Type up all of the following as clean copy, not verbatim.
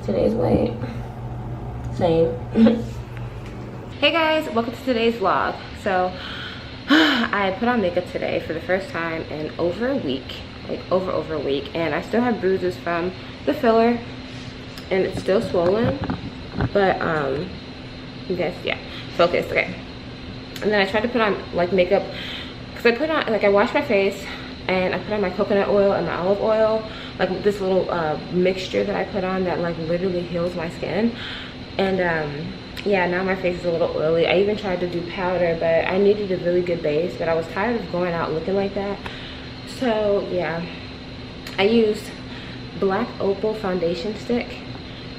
Today's weight. Same. Hey guys, welcome to today's vlog. So I put on makeup today for the first time in over a week, like over a week, and I still have bruises from the filler and it's still swollen, but you guys, yeah, focus. Okay. And then I tried to put on like makeup because I put on, like, I washed my face and I put on my coconut oil and my olive oil, like this little mixture that I put on that like literally heals my skin. And yeah, now my face is a little oily. I even tried to do powder, but I needed a really good base, but I was tired of going out looking like that. So yeah, I used Black Opal foundation stick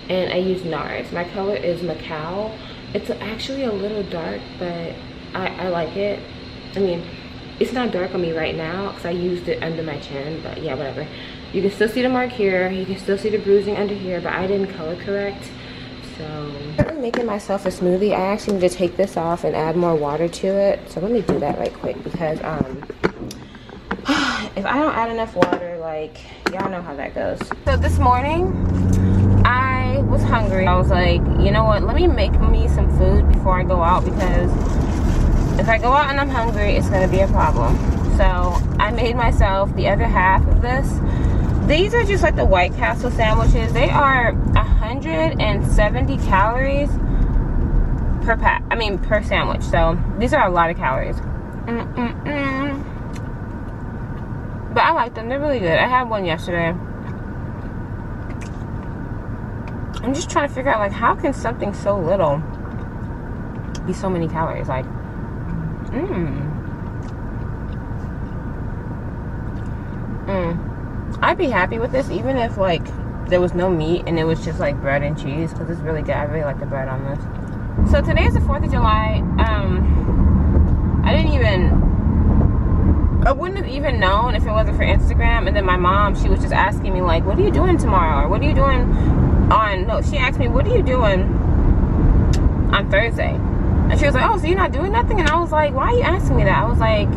and I used NARS. My color is Macao. It's actually a little dark, but I like it. I mean, it's not dark on me right now because I used it under my chin, but yeah, whatever. You can still see the mark here, you can still see the bruising under here, but I didn't color correct. So I'm making myself a smoothie. I actually need to take this off and add more water to it, so let me do that right quick because if I don't add enough water, like, y'all know how that goes. So this morning I was hungry. I was like, you know what, let me make me some food before I go out, because if I go out and I'm hungry, it's gonna be a problem. So I made myself the other half of this. These are just like the White Castle sandwiches. They are 170 calories per pack, I mean per sandwich. So these are a lot of calories. But I like them, they're really good. I had one yesterday. I'm just trying to figure out, like, how can something so little be so many calories? Like, I'd be happy with this even if like there was no meat and it was just like bread and cheese, because it's really good. I really like the bread on this. So today is the 4th of July. I wouldn't have even known if it wasn't for Instagram. And then my mom, she was just asking me like, what are you doing tomorrow? Or what are you doing on, no, she asked me, what are you doing on Thursday? And she was like, oh, so you're not doing nothing? And I was like, why are you asking me that? I was like,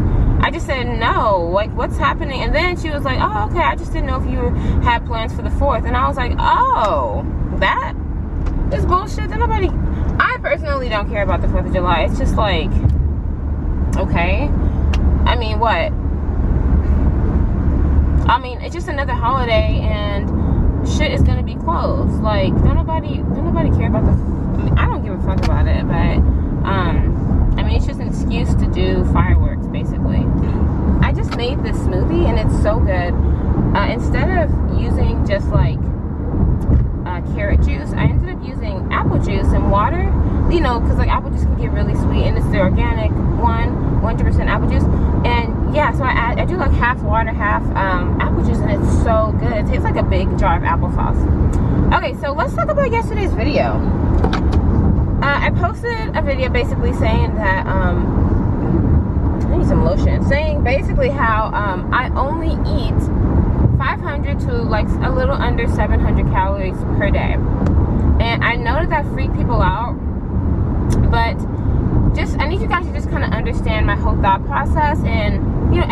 I just said no, like, what's happening? And then she was like, oh, okay, I just didn't know if you had plans for the 4th. And I was like, oh, that is bullshit. That nobody, I personally don't care about the 4th of July. It's just like, okay, I mean, what? I mean, it's just another holiday and shit is gonna be closed. Like, don't nobody care about the, I mean, I don't give a fuck about it, but I mean, it's just an excuse to do fireworks, basically. I just made this smoothie and it's so good. Instead of using just like carrot juice, I ended up using apple juice and water, you know, because like apple juice can get really sweet, and it's the organic one, 100% apple juice. And yeah, so I do like half water, half apple juice, and it's so good. It tastes like a big jar of applesauce. Okay, so let's talk about yesterday's video. I posted a video basically saying that I need some lotion, saying basically how I only eat 500 to like a little under 700 calories per day. And I know that freaked people out, but just I need you guys to just kind of understand my whole thought process. And you know,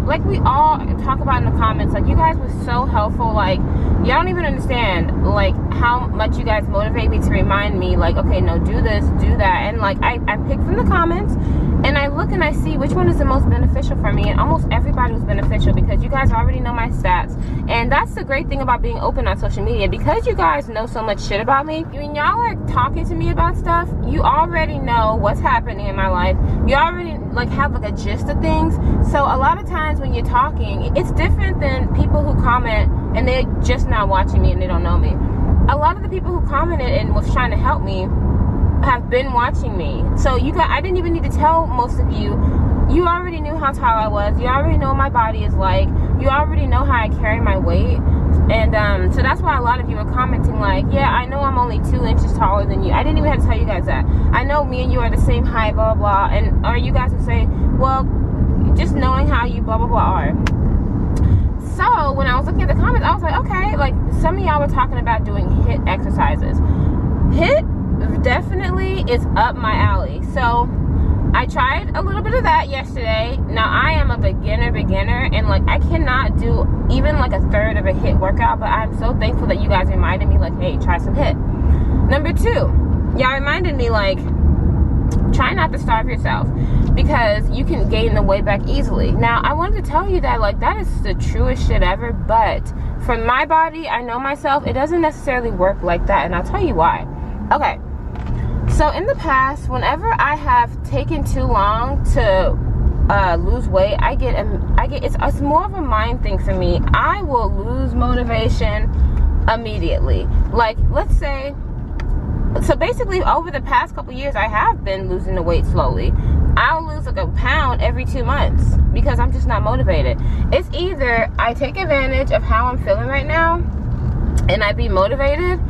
like we all talk about in the comments, like, you guys were so helpful. Like, y'all don't even understand like how much you guys motivate me to remind me, like, okay, no, do this, do that. And like I pick from the comments and I look and I see which one is the most beneficial for me, and almost everybody was beneficial because you guys already know my stats. And that's the great thing about being open on social media, because you guys know so much shit about me. When y'all are talking to me about stuff, you already know what's happening in my life. You already like have like a gist of things. So a lot of times when you're talking, it's different than people who comment and they're just not watching me and they don't know me. A lot of the people who commented and was trying to help me have been watching me. So you guys, I didn't even need to tell most of you. You already knew how tall I was. You already know what my body is like. You already know how I carry my weight. And so that's why a lot of you are commenting like, yeah, I know I'm only 2 inches taller than you. I didn't even have to tell you guys that. I know me and you are the same height, blah, blah, blah. And or you guys would say, well, just knowing how you blah, blah, blah are. So when I was looking at the comments, I was like, okay, like some of y'all were talking about doing HIIT exercises. HIIT definitely is up my alley. So I tried a little bit of that yesterday. Now I am a beginner, and like I cannot do even like a third of a HIIT workout, but I'm so thankful that you guys reminded me like, hey, try some HIIT. Number 2, y'all reminded me like, try not to starve yourself because you can gain the weight back easily. Now I wanted to tell you that like that is the truest shit ever, but for my body, I know myself, it doesn't necessarily work like that, and I'll tell you why. Okay, so in the past, whenever I have taken too long to lose weight, I get it's more of a mind thing for me. I will lose motivation immediately. Like, let's say, so basically over the past couple years, I have been losing the weight slowly. I'll lose like a pound every 2 months because I'm just not motivated. It's either I take advantage of how I'm feeling right now and I be motivated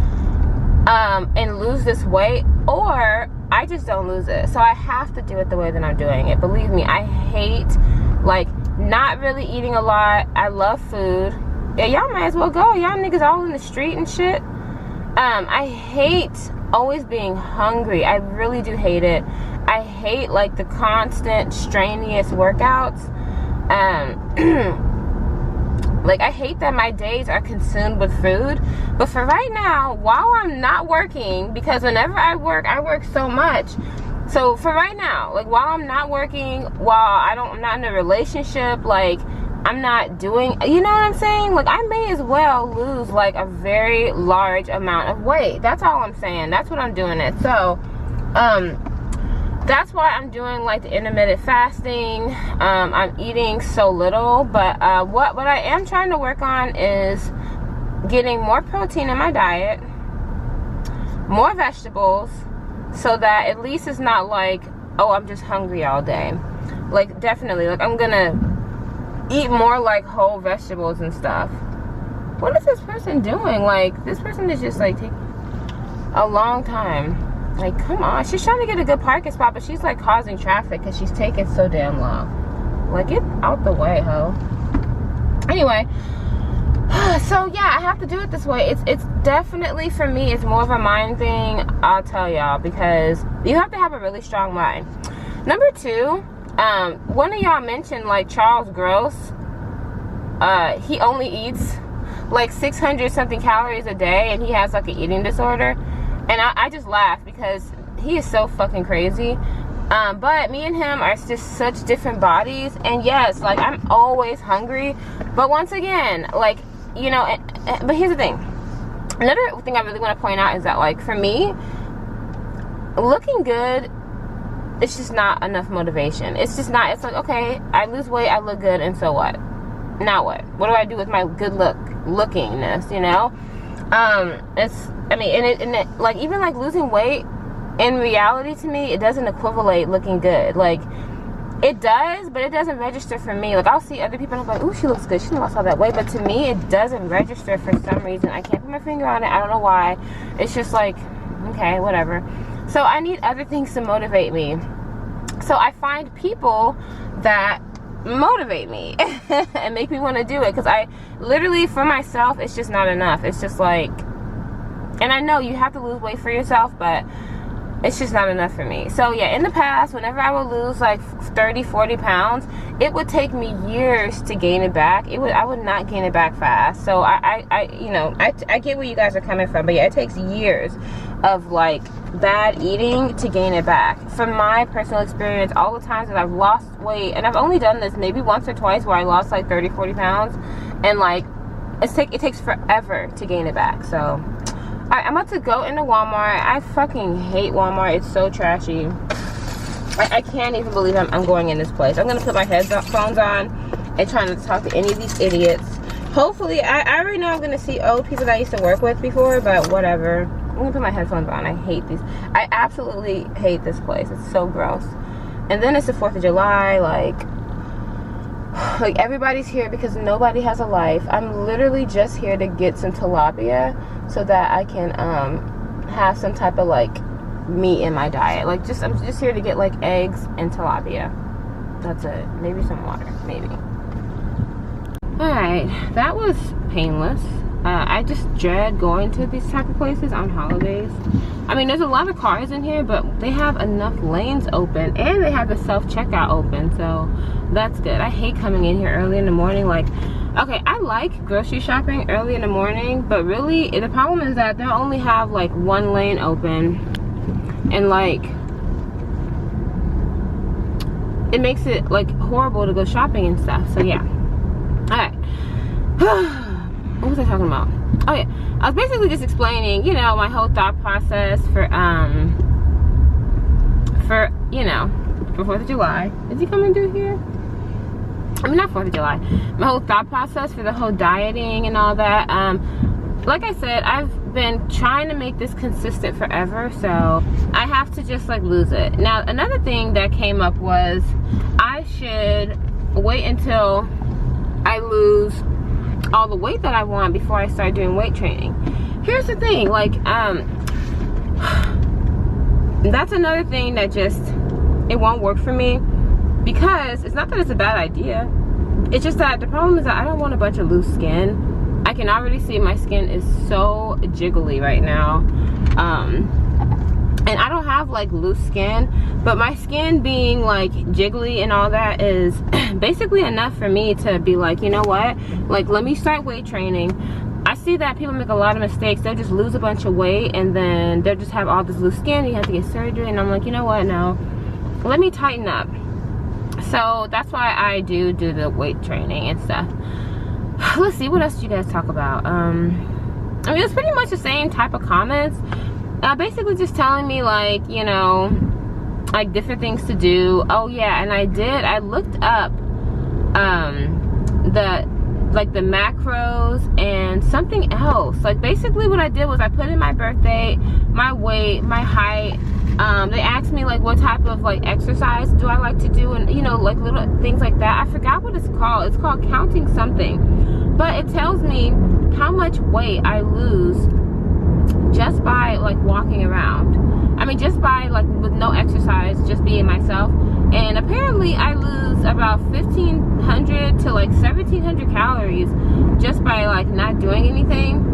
and lose this weight, or I just don't lose it. So I have to do it the way that I'm doing it. Believe me, I hate like not really eating a lot. I love food. Yeah, y'all might as well go. Y'all niggas all in the street and shit. I hate always being hungry. I really do hate it. I hate like the constant strenuous workouts. Like I hate that my days are consumed with food. But for right now, while I'm not working, because whenever I work so much. So for right now, like while I'm not working, while I'm not in a relationship, like I'm not doing, you know what I'm saying? Like I may as well lose like a very large amount of weight. That's all I'm saying. That's what I'm doing it. So, that's why I'm doing like the intermittent fasting. I'm eating so little, but what I am trying to work on is getting more protein in my diet, more vegetables, so that at least it's not like, oh, I'm just hungry all day. Like definitely, like I'm gonna eat more like whole vegetables and stuff. What is this person doing? Like this person is just like taking a long time. Like, come on. She's trying to get a good parking spot, but she's like causing traffic because she's taking so damn long. Like, get out the way, ho. Anyway, so yeah, I have to do it this way. It's definitely, for me, it's more of a mind thing, I'll tell y'all, because you have to have a really strong mind. Number 2, one of y'all mentioned like Charles Gross. He only eats like 600 something calories a day, and he has like an eating disorder. And I just laugh because he is so fucking crazy. But me and him are just such different bodies. And yes, like I'm always hungry. But once again, like, you know, but here's the thing. Another thing I really want to point out is that like for me, looking good, it's just not enough motivation. It's just not, it's like, okay, I lose weight, I look good, and so what? Now what? What do I do with my good lookingness, you know? Like even like losing weight, in reality to me, it doesn't equivalent looking good. Like it does, but it doesn't register for me. Like I'll see other people and I'm like, ooh, she looks good, she lost all that weight, but to me it doesn't register for some reason. I can't put my finger on it. I don't know why. It's just like, okay, whatever. So I need other things to motivate me. So I find people that motivate me and make me want to do it, because I literally, for myself, it's just not enough. It's just like, and I know you have to lose weight for yourself, but it's just not enough for me. So yeah, in the past, whenever I would lose like 30-40 pounds, it would take me years to gain it back. I would not gain it back fast. So I get where you guys are coming from, but yeah, it takes years of like bad eating to gain it back. From my personal experience, all the times that I've lost weight, and I've only done this maybe once or twice where I lost like 30-40 pounds, and like it takes forever to gain it back. So I'm about to go into Walmart. I fucking hate Walmart. It's so trashy. I can't even believe I'm going in this place. I'm gonna put my headphones on and try not to talk to any of these idiots. Hopefully, I already know I'm gonna see old people that I used to work with before, but whatever. I'm gonna put my headphones on. I hate these. I absolutely hate this place. It's so gross. And then it's the 4th of July. Like everybody's here because nobody has a life. I'm literally just here to get some tilapia so that I can have some type of like meat in my diet. Like I'm just here to get like eggs and tilapia. That's it. Maybe some water. Maybe. Alright, that was painless. I just dread going to these type of places on holidays. I mean, there's a lot of cars in here, but they have enough lanes open and they have the self-checkout open, so that's good. I hate coming in here early in the morning. Like, okay, I like grocery shopping early in the morning, but really the problem is that they'll only have like one lane open, and like it makes it like horrible to go shopping and stuff. So yeah. All right. What was I talking about? Oh yeah, I was basically just explaining, you know, my whole thought process for you know, for 4th of July. Is he coming through here? I mean, not 4th of July. My whole thought process for the whole dieting and all that. Like I said, I've been trying to make this consistent forever, so I have to just like lose it. Now, another thing that came up was I should wait until I lose all the weight that I want before I start doing weight training. Here's the thing, like, that's another thing that just, it won't work for me, because it's not that it's a bad idea. It's just that the problem is that I don't want a bunch of loose skin. I can already see my skin is so jiggly right now. And I don't have like loose skin, but my skin being like jiggly and all that is basically enough for me to be like, you know what? Like, let me start weight training. I see that people make a lot of mistakes. They'll just lose a bunch of weight and then they'll just have all this loose skin. You have to get surgery. And I'm like, you know what? No, let me tighten up. So that's why I do the weight training and stuff. Let's see, what else do you guys talk about? I mean, it's pretty much the same type of comments. Basically just telling me, like, you know, like different things to do. Oh yeah, and I looked up the macros and something else. Like, basically what I did was I put in my birthday, my weight, my height. They asked me like what type of like exercise do I like to do, and you know, like little things like that. I forgot what it's called. It's called counting something, but it tells me how much weight I lose just by like walking around. I mean, just by like with no exercise, just being myself. And apparently I lose about 1,500 to like 1,700 calories just by like not doing anything.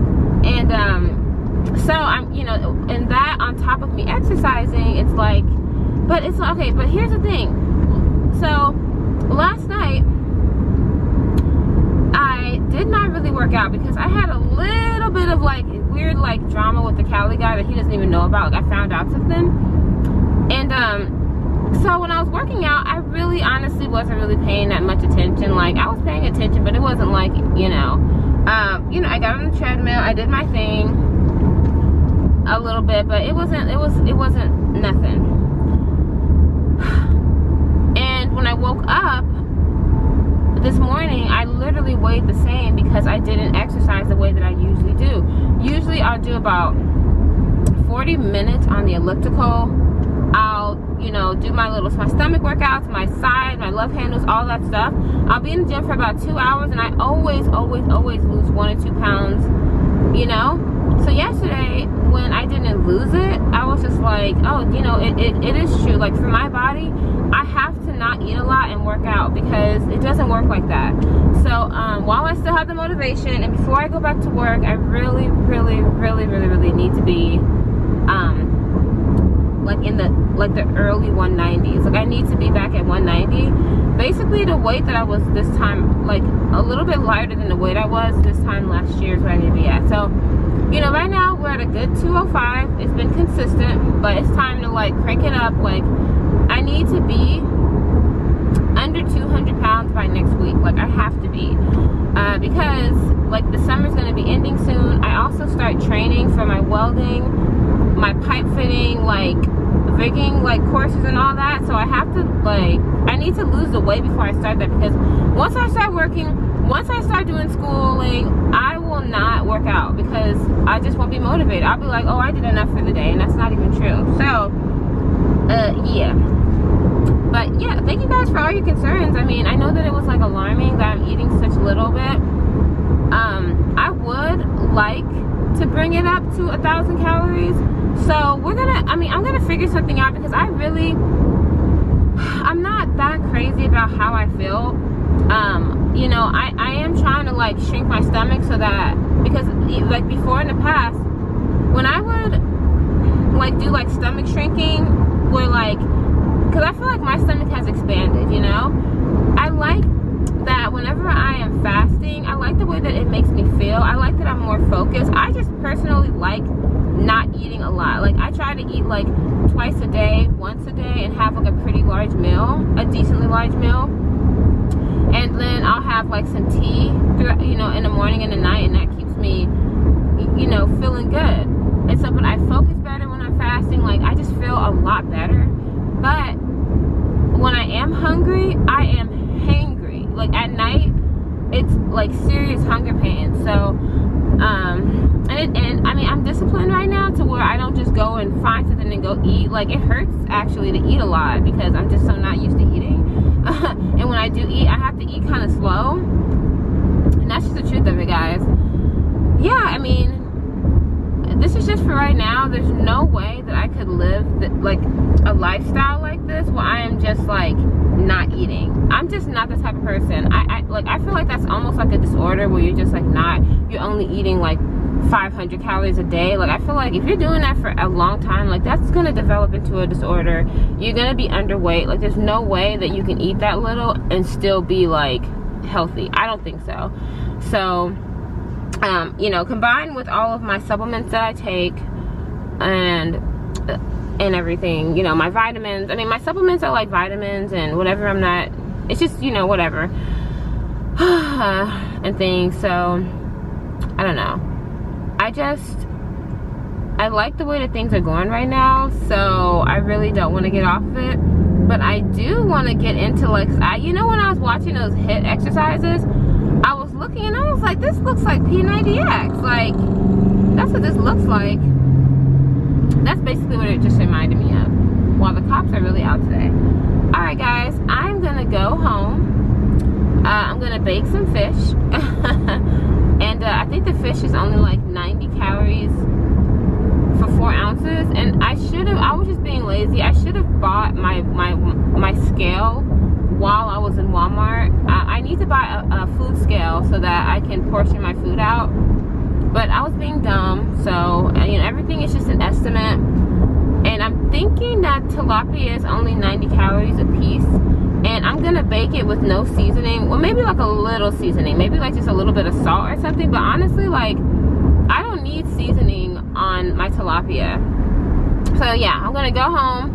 And so I'm, you know, and that on top of me exercising, it's like, but it's okay. But here's the thing. So last night I did not really work out because I had a little bit of like weird like drama with the Cali guy that he doesn't even know about. Like, I found out something, and so when I was working out, I really honestly wasn't really paying that much attention. Like, I was paying attention, but it wasn't like, you know, I got on the treadmill, I did my thing a little bit, but it wasn't nothing. And when I woke up this morning, I literally weighed the same because I didn't exercise the way that I usually do. Usually I'll do about 40 minutes on the elliptical. I'll, you know, do my stomach workouts, my side, my love handles, all that stuff. I'll be in the gym for about 2 hours, and I always lose 1 or 2 pounds, you know? So yesterday, when I didn't lose it, I was just like, oh, you know, it is true. Like, for my body, I have to not eat a lot and work out because it doesn't work like that. So while I still have the motivation and before I go back to work, I really need to be like in the early 190s. Like, I need to be back at 190. Basically the weight that I was this time, like a little bit lighter than the weight I was this time last year is where I need to be at. So, you know, right now we're at a good 205. It's been consistent, but it's time to like crank it up. Like, I need to be under 200 pounds by next week. Like, I have to be, because like the summer's going to be ending soon. I also start training for my welding, my pipe fitting, like rigging, like courses and all that. So I have to, like, I need to lose the weight before I start that, because once I start working, once I start doing schooling, I will not work out because I just won't be motivated. I'll be like, oh, I did enough for the day, and that's not even true. So yeah. But yeah, thank you guys for all your concerns. I mean, I know that it was like alarming that I'm eating such little bit. I would like to bring it up to 1,000 calories. So I'm gonna figure something out, because I'm not that crazy about how I feel. you know, I am trying to like shrink my stomach so that, because like before in the past, when I would like do like stomach shrinking, where like, because I feel like my stomach has expanded, you know. I like that whenever I am fasting, I like the way that it makes me feel. I like that I'm more focused. I just personally like not eating a lot. Like I try to eat like twice a day, once a day, and have like a pretty large meal, a decently large meal. And then I'll have like some tea throughout, you know, in the morning and the night, and that keeps me, you know, feeling good. And so, but I focus better when I'm fasting. Like I just feel a lot better. But when I am hungry, I am hangry. Like at night, it's like serious hunger pains. So, and I mean, I'm disciplined right now to where I don't just go and find something and go eat. Like it hurts actually to eat a lot because I'm just so not used to eating. And when I do eat, I have to eat kind of slow. And that's just the truth of it, guys. Yeah, I mean, this is just for right now. There's no way that I could live like a lifestyle like this where I am just like not eating. I'm just not the type of person. I feel like that's almost like a disorder where you're just like you're only eating like 500 calories a day. Like I feel like if you're doing that for a long time, like that's gonna develop into a disorder. You're gonna be underweight. Like there's no way that you can eat that little and still be like healthy. I don't think so. So you know, combined with all of my supplements that I take and everything, you know, my vitamins. I mean, my supplements are like vitamins and whatever. I'm not, it's just, you know, whatever and things. So I don't know. I like the way that things are going right now, so I really don't want to get off of it. But I do want to get into like, you know, when I was watching those HIIT exercises, I was looking and I was like, this looks like P90X. Like, that's what this looks like. That's basically what it just reminded me of. While the cops are really out today. Alright guys, I'm gonna go home. I'm gonna bake some fish. And I think the fish is only like 90 calories for 4 ounces. And I was just being lazy. I should have bought my scale while I was in Walmart. I need to buy a food scale so that I can portion my food out. But I was being dumb, so you know, everything is just an estimate. And I'm thinking that tilapia is only 90 calories a piece. And I'm gonna bake it with no seasoning. Well, maybe like a little seasoning. Maybe like just a little bit of salt or something. But honestly, like, I don't need seasoning on my tilapia. So yeah, I'm gonna go home.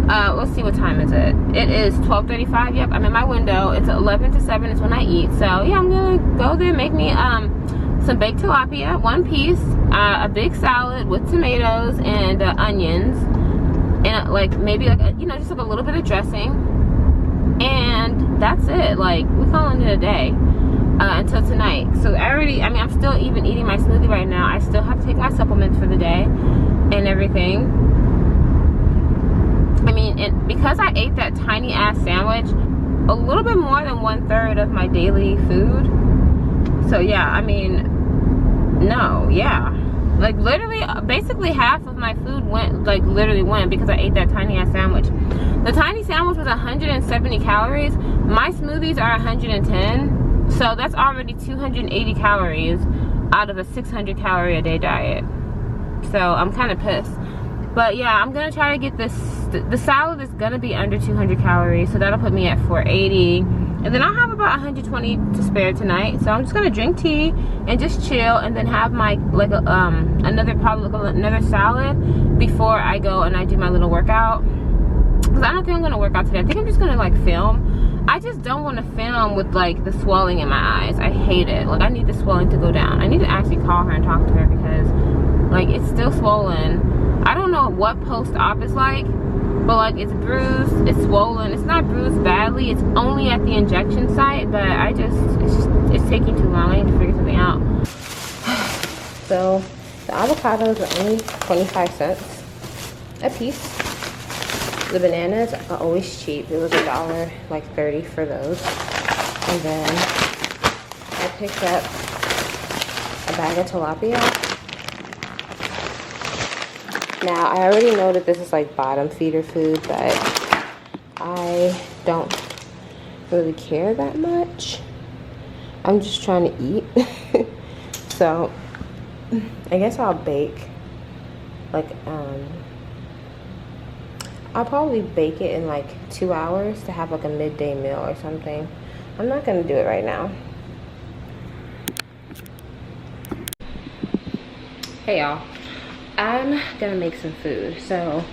Let's see, what time is it? It is 12:35. Yep, I'm in my window. It's 11 to 7 is when I eat. So yeah, I'm gonna go there, make me some baked tilapia, 1 piece, a big salad with tomatoes and onions, and like maybe like you know, just like a little bit of dressing, and that's it. Like, we're calling it a day until tonight. So I'm still even eating my smoothie right now. I still have to take my supplements for the day and everything. I mean, and because I ate that tiny ass sandwich, a little bit more than 1/3 of my daily food. So yeah, I mean, no, yeah. Like literally, basically half of my food went because I ate that tiny ass sandwich. The tiny sandwich was 170 calories. My smoothies are 110. So that's already 280 calories out of a 600 calorie a day diet. So I'm kind of pissed. But yeah, I'm gonna try to get this. The salad is gonna be under 200 calories, so that'll put me at 480. And then I'll have about 120 to spare tonight. So I'm just gonna drink tea and just chill, and then have my another salad before I go and I do my little workout. Because I don't think I'm gonna work out today. I think I'm just gonna like film. I just don't want to film with like the swelling in my eyes. I hate it. Like, I need the swelling to go down. I need to actually call her and talk to her because like it's still swollen. I don't know what post-op is like, but like it's bruised, it's swollen. It's not bruised badly. It's only at the injection site, but it's taking too long. I need to figure something out. So the avocados are only 25 cents a piece. The bananas are always cheap. It was $1.30 for those. And then I picked up a bag of tilapia. Now, I already know that this is like bottom feeder food, but I don't really care that much. I'm just trying to eat. So I guess I'll bake like I'll probably bake it in like 2 hours to have like a midday meal or something. I'm not gonna do it right now. Hey y'all, I'm gonna make some food. So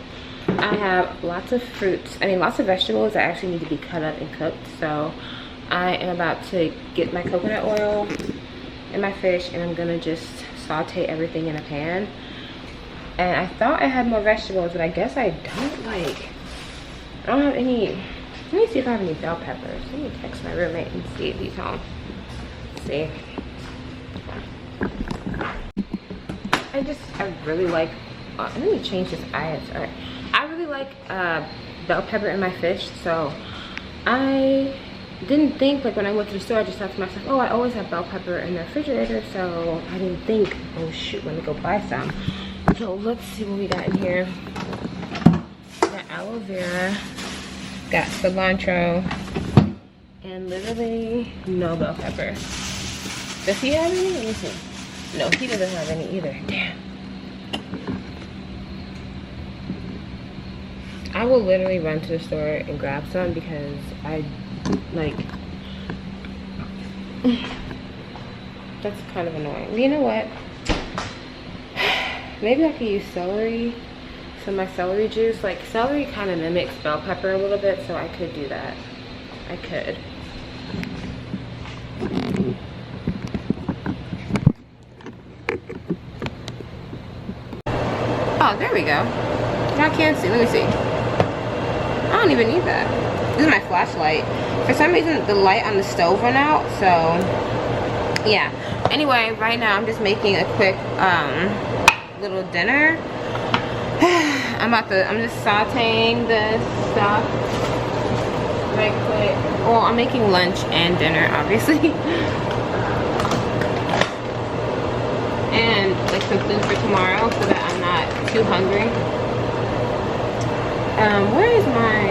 I have lots of fruits, lots of vegetables that actually need to be cut up and cooked. So I am about to get my coconut oil and my fish, and I'm gonna just saute everything in a pan. And I thought I had more vegetables, but I guess I don't. Like, I don't have any. Let me see if I have any bell peppers. Let me text my roommate and see if he's home. Let's see. I really like, let me change this IS. All right. I really like bell pepper in my fish, so I didn't think, like when I went to the store, I just thought to myself, oh, I always have bell pepper in the refrigerator, so I didn't think, oh shoot, let me go buy some. So let's see what we got in here. Got aloe vera, got cilantro, and literally no bell pepper. Does he have any? Let me see. No, he doesn't have any either. Damn. I will literally run to the store and grab some because I like that's kind of annoying. You know what? Maybe I could use celery. So my celery juice, like celery kind of mimics bell pepper a little bit, so I could do that. I could. Oh, there we go. I can't see. Let me see. I don't even need that. This is my flashlight. For some reason, the light on the stove went out, so yeah. Anyway, right now I'm just making a quick little dinner. I'm just sauteing this stuff right quick. Well, I'm making lunch and dinner, obviously. And like some food for tomorrow so that I'm not too hungry. Where is my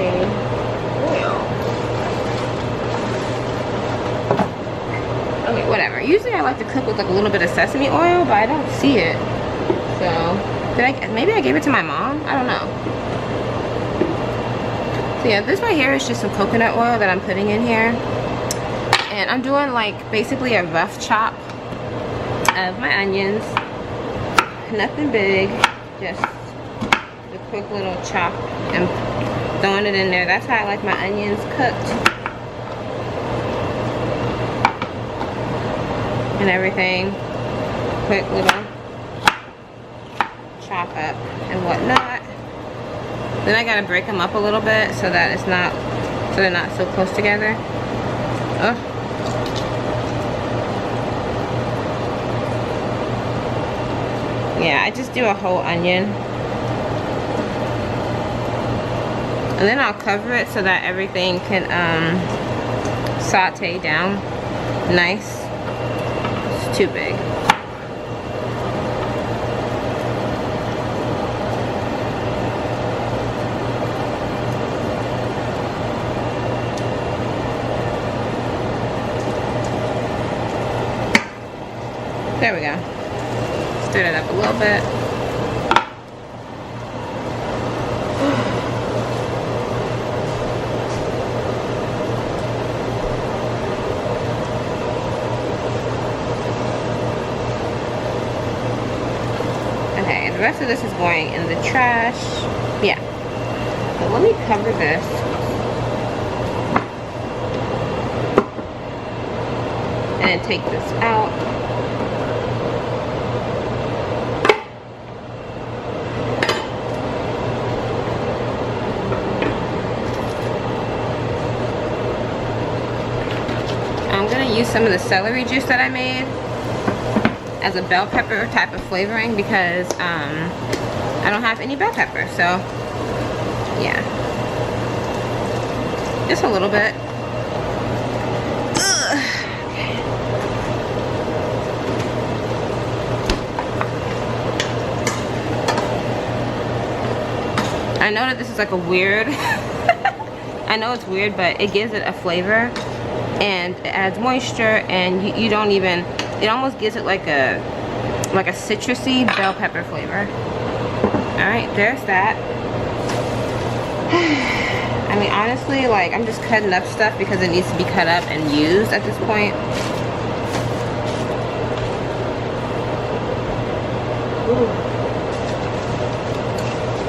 oil? Okay, whatever. Usually I like to cook with like a little bit of sesame oil, but I don't see it. So, maybe I gave it to my mom? I don't know. So yeah, this right here is just some coconut oil that I'm putting in here. And I'm doing like basically a rough chop of my onions. Nothing big, just a quick little chop and throwing it in there. That's how I like my onions cooked and everything. Quick little chop up and whatnot. Then I gotta break them up a little bit so that it's not, so they're not so close together. Oh. Yeah, I just do a whole onion. And then I'll cover it so that everything can saute down nice. It's too big. There we go. Stir it up a little bit. Okay, the rest of this is going in the trash. Yeah. So let me cover this. And then take this out. Use some of the celery juice that I made as a bell pepper type of flavoring because I don't have any bell pepper, so yeah, just a little bit. Okay. I know that this is like a weird I know it's weird, but it gives it a flavor. and it adds moisture, and you don't even, it almost gives it like a citrusy bell pepper flavor. All right, there's that. I mean, honestly, like, I'm just cutting up stuff because it needs to be cut up and used at this point. Ooh.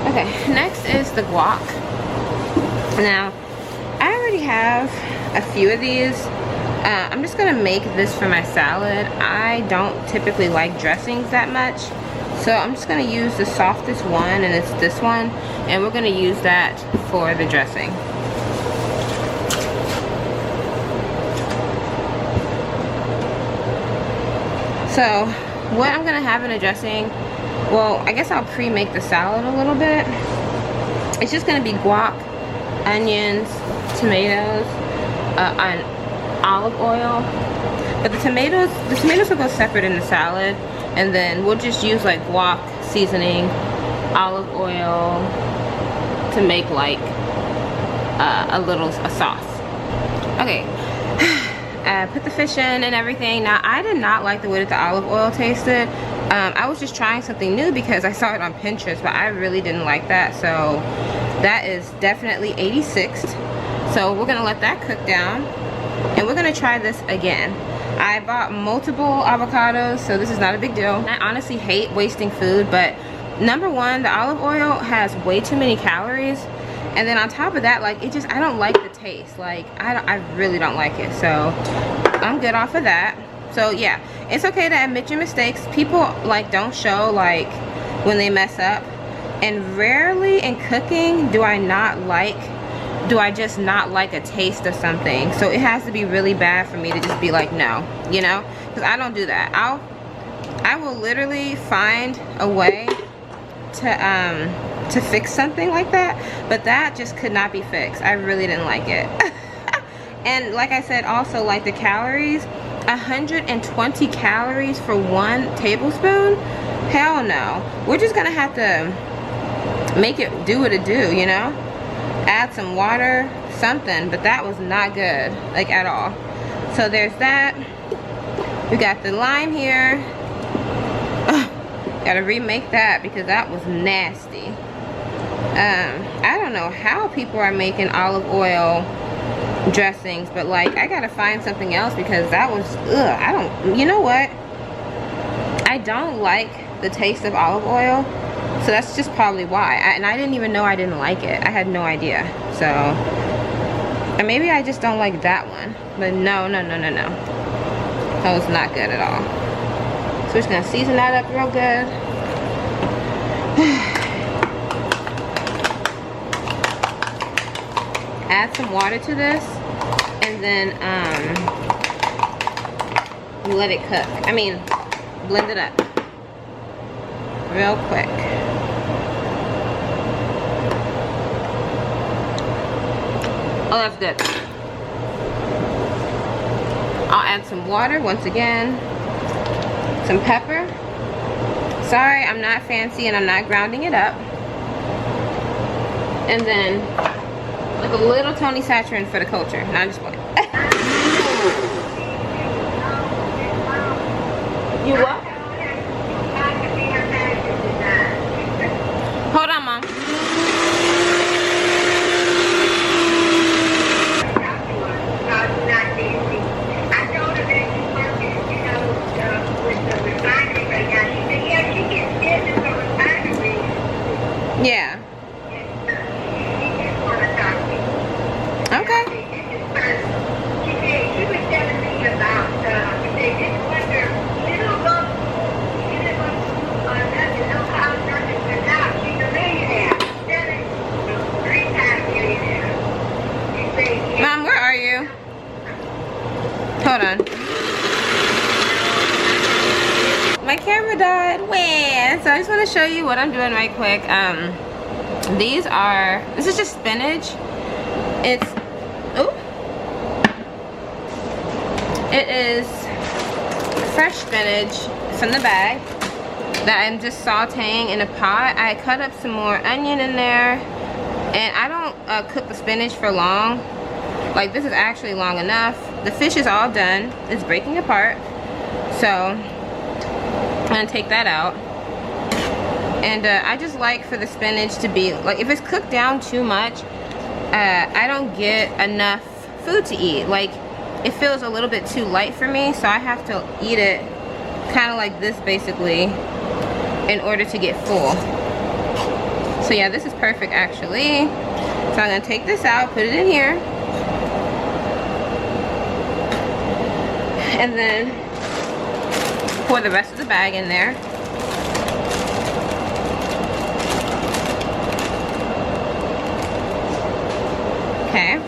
Okay, next is the guac. Now, I already have a few of these. I'm just gonna make this for my salad. I don't typically like dressings that much, so I'm just gonna use the softest one, and it's this one, and we're gonna use that for the dressing. So what I'm gonna have in a dressing, well, I guess I'll pre-make the salad a little bit. It's just gonna be guac, onions, tomatoes, and olive oil. But the tomatoes will go separate in the salad, and then we'll just use like guac seasoning, olive oil to make like a sauce. Okay, put the fish in and everything. Now, I did not like the way that the olive oil tasted. I was just trying something new because I saw it on Pinterest, but I really didn't like that. So that is definitely 86th. So we're gonna let that cook down, and we're gonna try this again. I bought multiple avocados, so this is not a big deal. I honestly hate wasting food, but number one, the olive oil has way too many calories, and then on top of that, like, I don't like the taste. Like, I really don't like it, so I'm good off of that. So yeah, it's okay to admit your mistakes. People like don't show like when they mess up, and rarely in cooking do I just not like a taste of something. So it has to be really bad for me to just be like, no, you know, because I don't do that. I will literally find a way to fix something like that, but that just could not be fixed. I really didn't like it. And like I said, also, like, the calories, 120 calories for 1 tablespoon. Hell no. We're just gonna have to make it do what it do, you know, add some water, something. But that was not good, like, at all. So there's that. We got the lime here. Gotta remake that because that was nasty. I don't know how people are making olive oil dressings, but like, I gotta find something else because that was, you know what, I don't like the taste of olive oil, so that's just probably why. And I didn't even know I didn't like it. I had no idea. So, and maybe I just don't like that one, but no, that was not good at all. So we're just gonna season that up real good. Add some water to this, and then let it cook. I mean, blend it up real quick. Oh, that's good. I'll add some water once again, some pepper. Sorry, I'm not fancy and I'm not grounding it up. And then like a little Tony Saturin for the culture. No, I'm just playing. You what? Hold on, Mom. Yeah. Okay. She was telling me about they didn't want her little look, she didn't want nothing, no house, nothing, but now she's a millionaire. Selling 3-time millionaire. She said, Mom, where are you? Hold on. My camera died. Wah. So I just want to show you what I'm doing right quick. This is just spinach. It is fresh spinach from the bag that I'm just sauteing in a pot. I cut up some more onion in there, and I don't cook the spinach for long. Like, this is actually long enough. the fish is all done. It's breaking apart. So I'm gonna take that out. And I just like for the spinach to be, like, if it's cooked down too much, I don't get enough food to eat. Like, it feels a little bit too light for me, so I have to eat it kind of like this basically in order to get full. So yeah, this is perfect actually. So I'm gonna take this out, put it in here, and then pour the rest of the bag in there. Okay,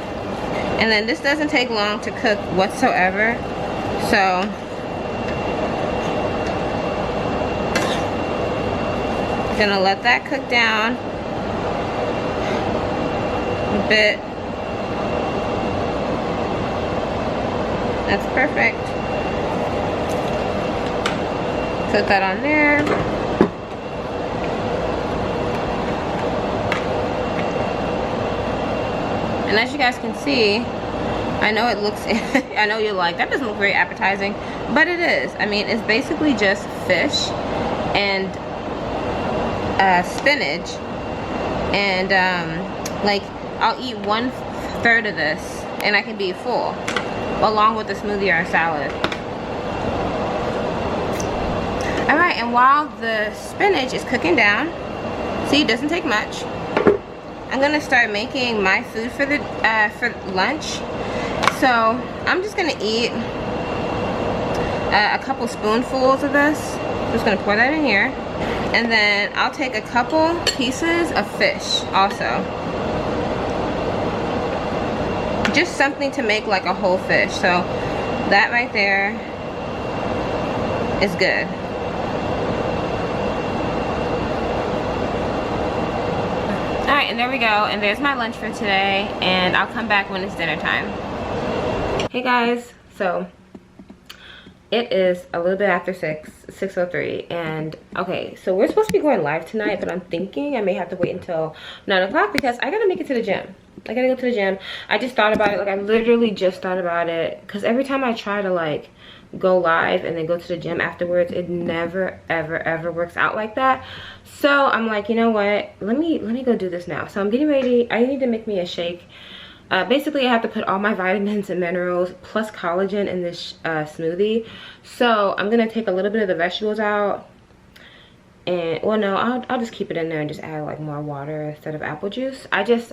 and then this doesn't take long to cook whatsoever, so gonna let that cook down a bit. That's perfect. Put that on there. And as you guys can see, I know it looks, I know you're like, that doesn't look very appetizing, but it is. I mean, it's basically just fish and spinach, and like, I'll eat 1/3 of this and I can be full, along with the smoothie or a salad. Alright, and while the spinach is cooking down, see, it doesn't take much, I'm gonna start making my food for the for lunch. So I'm just gonna eat a couple spoonfuls of this. I'm just gonna pour that in here, and then I'll take a couple pieces of fish also, just something to make like a whole fish. So that right there is good. Alright, and there we go, and there's my lunch for today, and I'll come back when it's dinner time. Hey guys, so it is a little bit after 6:03, and okay, so we're supposed to be going live tonight, but I'm thinking I may have to wait until 9 o'clock because I gotta make it to the gym. I gotta go to the gym. I just thought about it, like I literally just thought about it, because every time I try to like go live and then go to the gym afterwards, it never ever works out like that. So I'm like, you know what, let me go do this now. So I'm getting ready. I need to make me a shake. Basically I have to put all my vitamins and minerals plus collagen in this smoothie. So I'm gonna take a little bit of the vegetables out, and well, no, I'll just keep it in there and just add like more water instead of apple juice. I just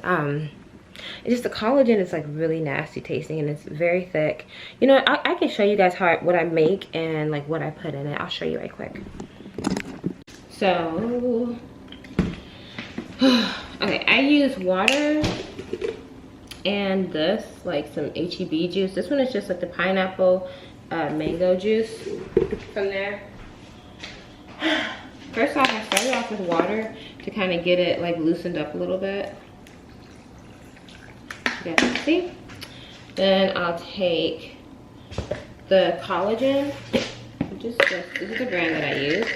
it's just the collagen is like really nasty tasting, and it's very thick. You know, I can show you guys what I make and like what I put in it. I'll show you right quick. So okay, I use water and this, like some HEB juice. This one is just like the pineapple mango juice from there. First off, I started off with water to kind of get it like loosened up a little bit. You guys can see. Then I'll take the collagen. This is the brand that I use.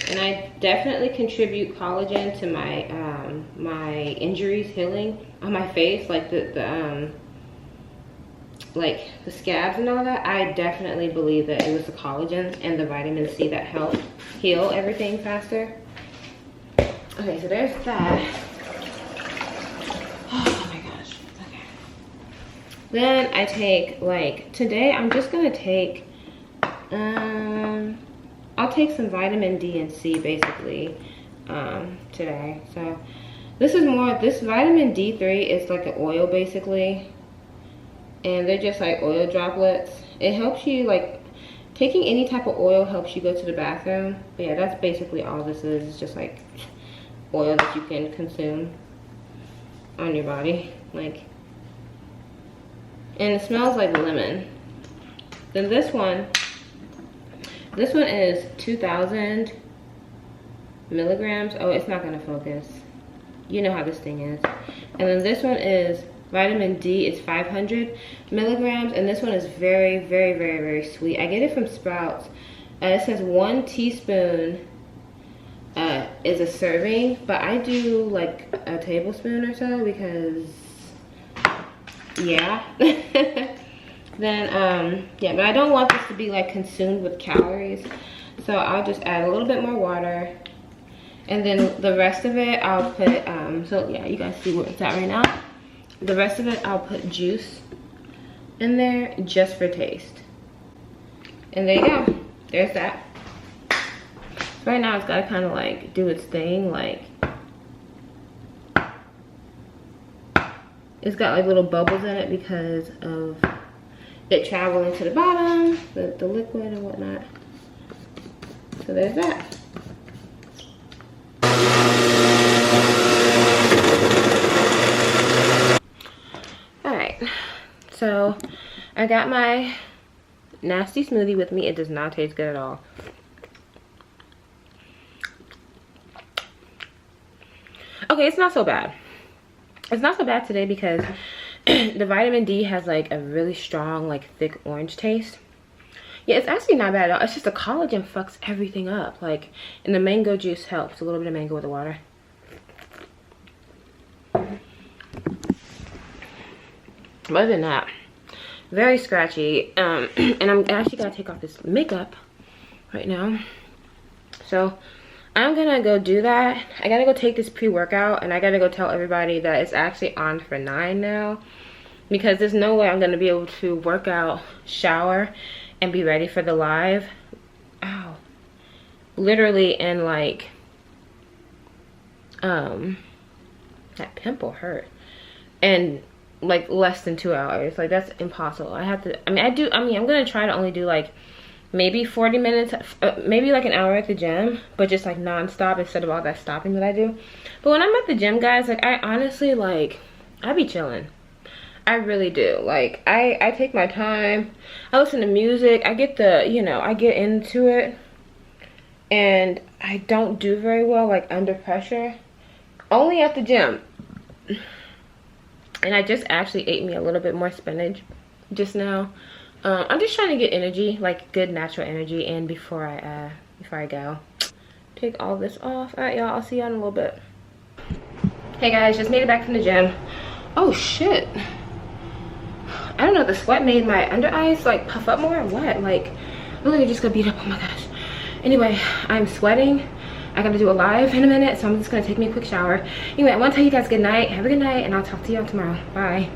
And I definitely contribute collagen to my my injuries healing on my face, like the scabs and all that. I definitely believe that it was the collagen and the vitamin C that helped heal everything faster. Okay, so there's that. Oh my gosh. Okay. Then I take, like, today I'm just gonna take I'll take some vitamin D and C basically today. So this vitamin D3 is like an oil basically, and they're just like oil droplets. It helps you, like, taking any type of oil helps you go to the bathroom. But yeah, that's basically all this is. It's just like oil that you can consume on your body, like, and it smells like lemon. Then this one is 2,000 milligrams. Oh, it's not gonna focus. You know how this thing is. And then this one is vitamin D. It's 500 milligrams, and this one is very sweet. I get it from Sprouts. It says 1 teaspoon is a serving, but I do like a tablespoon or so because yeah. Then yeah, but I don't want this to be like consumed with calories, so I'll just add a little bit more water, and then the rest of it I'll put so yeah, you guys see where it's at right now. The rest of it I'll put juice in there just for taste. And there you go, there's that. Right now it's gotta kind of like do its thing, like it's got like little bubbles in it because of it traveling to the bottom, the liquid and whatnot. So there's that. Alright, so I got my nasty smoothie with me. It does not taste good at all. Okay, it's not so bad. It's not so bad today because the vitamin D has like a really strong, like thick orange taste. Yeah, it's actually not bad at all. It's just the collagen fucks everything up. Like, and the mango juice helps. A little bit of mango with the water. But other than that, very scratchy. And I'm actually gonna take off this makeup right now. So I'm gonna go do that. I gotta go take this pre-workout, and I gotta go tell everybody that it's actually on for 9 now, because there's no way I'm gonna be able to work out, shower, and be ready for the live. Ow. Literally in like that pimple hurt, and like less than 2 hours. Like, that's impossible. I have to, I'm gonna try to only do like maybe 40 minutes, maybe like an hour at the gym, but just like non-stop instead of all that stopping that I do. But when I'm at the gym, guys, like, I honestly, like, I be chilling. I really do. Like, I take my time. I listen to music. I get the, you know, I get into it. And I don't do very well, like, under pressure. Only at the gym. And I just actually ate me a little bit more spinach just now. I'm just trying to get energy, like good natural energy, in before I go. Take all this off. All right, y'all, I'll see y'all in a little bit. Hey guys, just made it back from the gym. Oh shit. I don't know, the sweat made my under eyes like puff up more or what? Like, I literally just got beat up. Oh my gosh. Anyway, I'm sweating. I gotta do a live in a minute, so I'm just gonna take me a quick shower. Anyway, I wanna tell you guys good night. Have a good night, and I'll talk to y'all tomorrow. Bye.